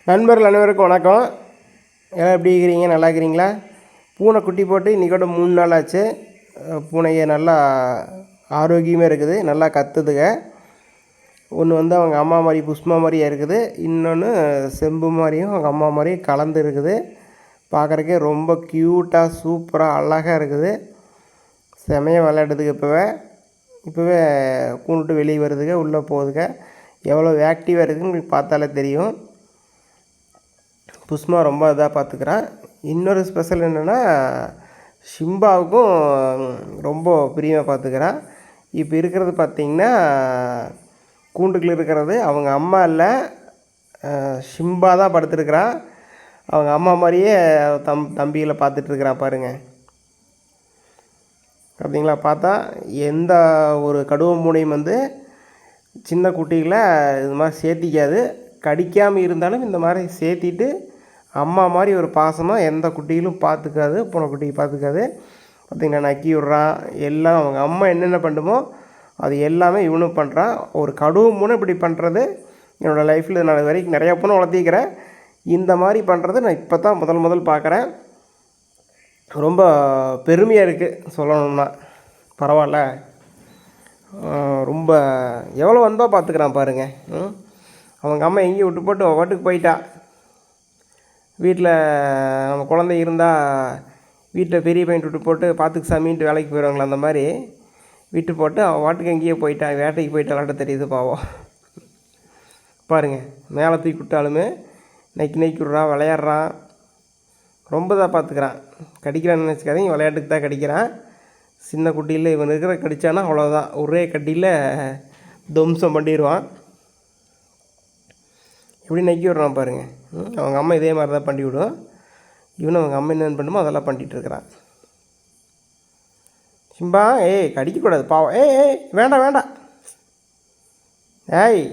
நண்பர்கள் அனைவருக்கும் வணக்கம். எல்லாம் எப்படி இருக்கிறீங்க? நல்லா இருக்கிறீங்களா? பூனை குட்டி போட்டு இன்றைக்கோட 3 நாள் ஆச்சு. பூனையை நல்லா ஆரோக்கியமாக இருக்குது, நல்லா கத்துதுங்க. ஒன்று வந்து அவங்க அம்மா மாதிரி புஷ்மா மாதிரியே இருக்குது, இன்னொன்று செம்பு மாதிரியும் அவங்க அம்மா மாதிரியும் கலந்து இருக்குது. பார்க்குறக்கே ரொம்ப க்யூட்டாக சூப்பராக அழகாக இருக்குது. செமையாக விளையாடுதுங்க. இப்போவே கூண்டுட்டு வெளியே வருதுங்க, உள்ளே போகுதுங்க. எவ்வளோ ஆக்டிவாக இருக்குதுன்னு உங்களுக்கு பார்த்தாலே தெரியும். புஷ்மா ரொம்ப இதாக பார்த்துக்கிறான். இன்னொரு ஸ்பெஷல் என்னென்னா, ஷிம்பாவுக்கும் ரொம்ப பிரியமாக பார்த்துக்கிறான். இப்போ இருக்கிறது பார்த்திங்கன்னா, கூண்டுக்குள்ளே இருக்கிறது அவங்க அம்மா இல்லை, ஷிம்பா தான் படுத்துருக்கிறான். அவங்க அம்மா மாதிரியே தம்பிகளை பார்த்துட்ருக்கிறான் பாருங்கள். பார்த்தீங்களா? பார்த்தா எந்த ஒரு கடுவ மூனையும் வந்து சின்ன குட்டிகளை இது மாதிரி சேர்த்திக்காது. கடிக்காமல் இருந்தாலும் இந்த மாதிரி சேர்த்திட்டு அம்மா மாதிரி ஒரு பாசமாக எந்த குட்டிகளும் பார்த்துக்காது, பூனைக்குட்டியை பார்த்துக்காது. பார்த்திங்கன்னா நக்கி விட்றான். எல்லாம் அவங்க அம்மா என்னென்ன பண்ணுமோ அது எல்லாமே இவனும் பண்ணுறான். ஒரு கடுவு மூணு இப்படி பண்ணுறது என்னோடய லைஃப்பில் நான் வரைக்கும் நிறையா பூனை வளர்த்திக்கிறேன். இந்த மாதிரி பண்ணுறது நான் இப்போ தான் முதல் பார்க்குறேன். ரொம்ப பெருமையாக இருக்குது சொல்லணும்னா. பரவாயில்ல, ரொம்ப எவ்வளோ அன்பாக பார்த்துக்கிறான் பாருங்கள். அவங்க அம்மா எங்கேயும் விட்டு போட்டு வாட்டுக்கு போயிட்டா. வீட்டில் நம்ம குழந்தை இருந்தால் வீட்டில் பெரிய பையன் விட்டு போட்டு பார்த்துக்கு சாமின்ட்டு வேலைக்கு போயிடுவாங்களா, அந்த மாதிரி விட்டு போட்டு அவன் வாட்டுக்கு எங்கேயே போயிட்டான், வேட்டைக்கு போயிட்டாலாட்ட தெரியுது பாவம். பாருங்கள், மேலே தூக்கி விட்டாலுமே நக்கி விட்றான், விளையாடுறான். ரொம்ப தான் பார்த்துக்கிறான். கடிக்கிறான்னு நினச்சிக்காதீங்க, விளையாட்டுக்கு தான் கடிக்கிறான். சின்ன குட்டியில் இவன் இருக்கிற கடித்தானா அவ்வளோதான், ஒரே கட்டியில் துவம்சம் பண்ணிடுவான். எப்படி நக்கி விட்றான் பாருங்கள். அவங்க அம்மா இதே மாதிரி தான் பண்ணி விடும். இவனும் அவங்க அம்மா என்னென்னு பண்ணுமோ அதெல்லாம் பண்ணிகிட்ருக்கிறான். சிம்பா, ஏய் கடிக்கக்கூடாது பாவம். ஏய் வேண்டாம். ஏய்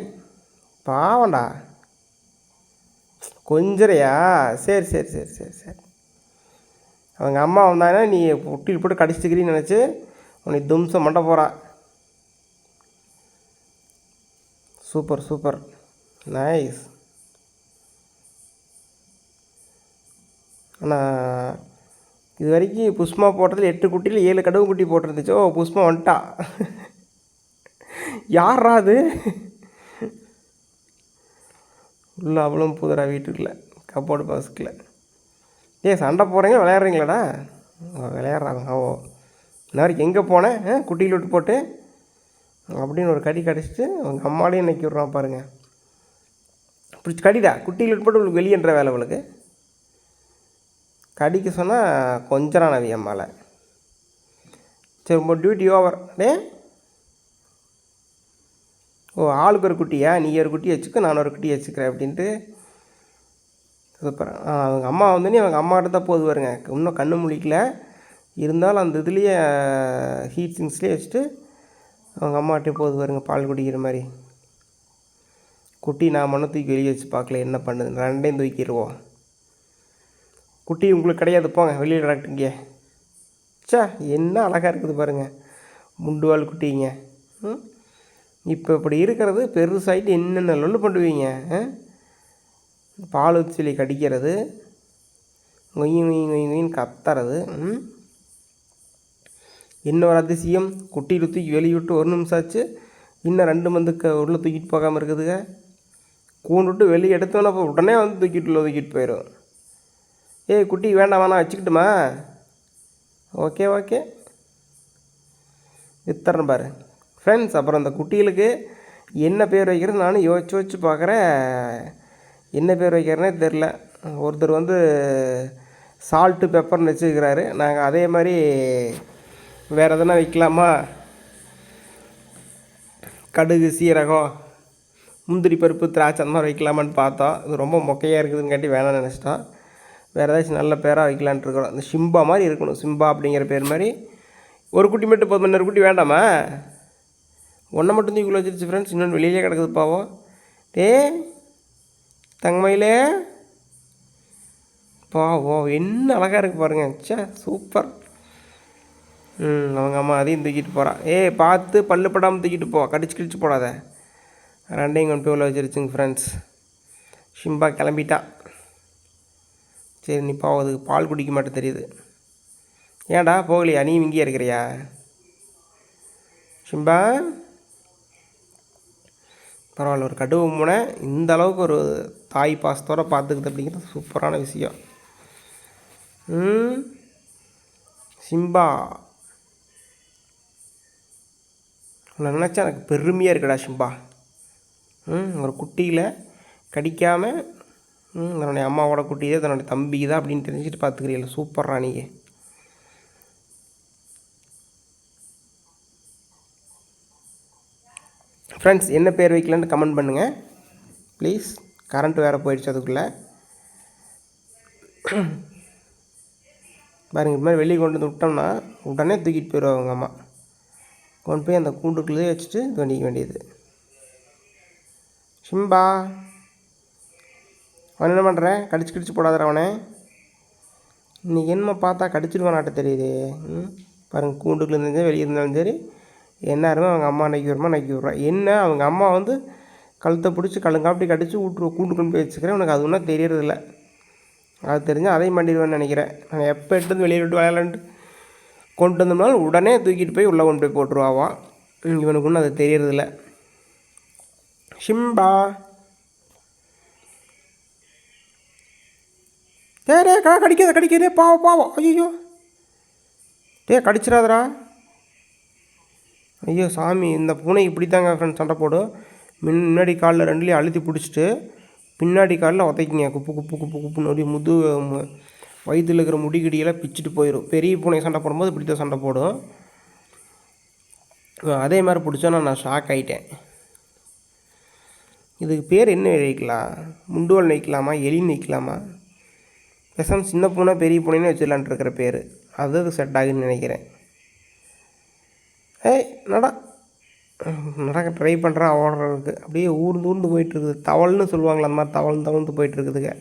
பாவண்டா, கொஞ்சரையா? சரி. அவங்க அம்மா வந்தாங்கன்னா நீ புட்டியில் போட்டு கடிச்சிக்கிறீன்னு நினச்சி உனக்கு தும்சம் பண்ண போகிறான். Super nice. ஆனால் இது வரைக்கும் புஷ்மா போட்டதில் 8 குட்டியில் 7 கடுவு குட்டி போட்டிருந்துச்சோ. புஷ்மா வந்துட்டா. யாரா அது? உள்ள அவ்வளோ புதுரா வீட்டுக்குள்ள கப்போர்டு பாஸ்கில். சண்டை போடுறீங்க, விளையாடுறீங்களாடா? விளையாடுறாங்க. இன்ன வரைக்கும் எங்கே போனேன் குட்டியில் விட்டு போட்டு அப்படின்னு ஒரு கடி கடிச்சிட்டு அவங்க அம்மாலையும் நக்கி விட்றான் பாருங்கள். பிடிச்சி கடிடா, குட்டியில் விட்டு போட்டு உங்களுக்கு வெளியேன்ற வேலை அவளுக்கு. கடிக்க சொன்னால் கொஞ்சம் நவி அம்மாவில். சரி, ரொம்ப டியூட்டி ஓவர். ஆளுக்கு ஒரு குட்டியா? நீ ஒரு குட்டி வச்சுக்க, நான் ஒரு குட்டி வச்சுக்கிறேன் அப்படின்ட்டு. சூப்பர். அவங்க அம்மா வந்தோடனே அவங்க அம்மாட்ட தான் போது வருங்க. இன்னும் கண்ணு முழிக்கல, இருந்தாலும் அந்த இதுலேயே ஹீட் சிங்ஸ்லேயே வச்சுட்டு அவங்க அம்மாட்டே போது வருங்க, பால் குடிக்கிற மாதிரி. குட்டி நான் மண்ணை தூக்கி வெளியே வச்சு பார்க்கல என்ன பண்ணுது. ரெண்டையும் தூக்கிடுவோம். குட்டி உங்களுக்கு கிடையாது, போங்க வெளியில் கிடக்குங்க. என்ன அழகாக இருக்குது பாருங்கள், முண்டுவால் குட்டிங்க. இப்போ இப்படி இருக்கிறது பெருசாகிட்டு என்னென்ன லொல்லு பண்ணுவீங்க. பால் ஊற்றி சொல்லி கடிக்கிறது, கொய்யின்னு கத்துறது. இன்னொரு அதிசயம், குட்டியில் தூக்கி வெளியே விட்டு 1 நிமிஷம் ஆச்சு, இன்னும் 2 மந்துக்கு உள்ளே தூக்கிட்டு போகாமல் இருக்குதுங்க. கூண்டு விட்டு வெளியே எடுத்தோன்னா உடனே வந்து தூக்கிட்டு போயிடும். குட்டி வேண்டாம் வச்சுக்கிட்டுமா? ஓகே வித்தரேன் பாரு ஃப்ரெண்ட்ஸ். அப்புறம் அந்த குட்டிகளுக்கு என்ன பேர் வைக்கிறது நானும் யோசிச்சு பார்க்குறேன். என்ன பேர் வைக்கிறேனே தெரில. ஒருத்தர் வந்து சால்ட்டு பெப்பர்னு வச்சுருக்கிறாரு. நாங்கள் அதே மாதிரி வேறு எதனா வைக்கலாமா? கடுகு, சீரகம், முந்திரி பருப்பு, திராட்சை அந்த மாதிரி வைக்கலாமான்னு பார்த்தோம். இது ரொம்ப மொக்கையாக இருக்குதுன்னு வேணாம்னு நினச்சிட்டோம். வேறு ஏதாச்சும் நல்ல பேராக வைக்கலான்ட்டு இருக்கிறோம். இந்த ஷிம்பா மாதிரி இருக்கணும். சிம்பா அப்படிங்கிற பேர் மாதிரி. ஒரு குட்டி மட்டும் போதும், இன்னொரு குட்டி வேண்டாமா? ஒன்றை மட்டும் தூக்கி வச்சிருச்சு ஃப்ரெண்ட்ஸ். இன்னொன்று வெளியிலே கிடக்குது பாவம். தங்கமயிலே பாவம், என்ன அழகாக இருக்குது பாருங்கள். சூப்பர். அவங்க அம்மா அதையும் தூக்கிட்டு போகிறான். பார்த்து பல்லு படாமல் தூக்கிட்டு போ, கடிச்சு போடாத. ரெண்டையும் கொண்டு போய் உள்ள வச்சிருச்சுங்க ஃப்ரெண்ட்ஸ். ஷிம்பா கிளம்பிட்டான். சரி நீ போவதுக்கு பால் குடிக்க மாட்டேன் தெரியுது. ஏன்டா போகலையா, நீ இங்கேயே இருக்கிறியா ஷிம்பா? பரவாயில்ல, ஒரு கடுவு முனை இந்த அளவுக்கு ஒரு தாய் பாசத்தோடு பார்த்துக்குது அப்படிங்கிறது சூப்பரான விஷயம். சிம்பா, உன்னை நினச்சா எனக்கு பெருமையாக இருக்குடா ஷிம்பா. ஒரு குட்டியில் கடிக்காமல் தன்னுடைய அம்மாவோட குட்டியே தன்னுடைய தம்பிக்கு தான் அப்படின்னு தெரிஞ்சுட்டு பார்த்துக்கிறீங்களா, சூப்பர்ரா நீங்கள். ஃப்ரெண்ட்ஸ், என்ன பேர் வைக்கலான்னு கமெண்ட் பண்ணுங்கள் ப்ளீஸ். கரண்ட் வேறு போயிடுச்சு அதுக்குள்ளே. பாருங்கள், இது மாதிரி வெளியே கொண்டு வந்து விட்டோம்னா உடனே தூக்கிட்டு போயிடுவாங்க அவங்க அம்மா. கொண்டு போய் அந்த கூண்டுக்குள்ளே வச்சுட்டு இது பண்ணிக்க வேண்டியது. ஷிம்பா, அவன் என்ன பண்ணுறேன், கடிச்சு போடாதற அவனை. இன்றைக்கி என்ன பார்த்தா கடிச்சிடுவானாட்ட தெரியுது. பாருங்கள், கூண்டுக்குள்ளே இருந்தாலும் வெளியே இருந்தாலும் சரி என்னாருமே அவங்க அம்மா நக்கி விட்றான். என்ன அவங்க அம்மா வந்து கழுத்தை பிடிச்சி கழுங்காப்படி கடிச்சு விட்ருவோம், கூண்டு கொண்டு போய் வச்சுக்கிறேன். உனக்கு அது ஒன்றும் தெரியறதில்ல. அது தெரிஞ்சால் அதையும் பண்ணிடுவேன்னு நினைக்கிறேன். நான் எப்போ எடுத்து வெளியே விட்டு விளையாடலான்ட்டு கொண்டு வந்தோம்னாலும் உடனே தூக்கிட்டு போய் உள்ளே கொண்டு போய் போட்டுருவாவா. இவனுக்கு ஒன்றும் அது தெரியறதில்ல. ஷிம்பா, கடிக்காதே பாவம். ஐயோ கடிச்சிடாதரா. ஐயோ சாமி, இந்த பூனை இப்படி தாங்க ஃப்ரெண்ட்ஸ் சண்டை போடும். முன்னாடி காலில் ரெண்டுலேயும் அழுத்தி பிடிச்சிட்டு பின்னாடி காலில் உதைக்கிங்க, குப்புன்னு அப்படியே வயிற்றில் இருக்கிற முடிகிடியெல்லாம் பிச்சுட்டு போயிடும். பெரிய பூனை சண்டை போடும்போது இப்படி தான் சண்டை போடும். அதே மாதிரி பிடிச்சோன்னா நான் ஷாக் ஆகிட்டேன். இதுக்கு பேர் என்ன வைக்கலாம்? முண்டுவல் வைக்கலாமா, எலின்னு வைக்கலாமா? பேசாமல் சின்ன பூனை பெரிய பூனைன்னு வச்சிடலான்ட்டு இருக்கிற பேர் அது செட் ஆகுதுன்னு நினைக்கிறேன். நடக்க ட்ரை பண்ணுறான் ஓடுறதுக்கு. அப்படியே ஊர்ந்து போயிட்டுருக்குது. தவள்னு சொல்லுவாங்களா, அந்த மாதிரி தவழ்ந்து போயிட்டுருக்குதுங்க.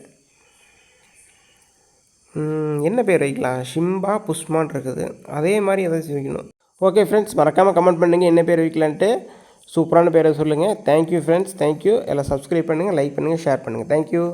என்ன பேர் வைக்கலாம்? ஷிம்பா, புஷ்மான் இருக்குது. அதே மாதிரி ஏதாச்சும் வைக்கணும். ஓகே ஃப்ரெண்ட்ஸ், மறக்காமல் கமெண்ட் பண்ணுங்கள் என்ன பேர் வைக்கலான்ட்டு. சூப்பரான பேரை சொல்லுங்கள். Thank you friends, thank you. எல்லாம் சப்ஸ்கிரைப் பண்ணுங்கள், லைக் பண்ணுங்கள், ஷேர் பண்ணுங்கள். தேங்க்யூ.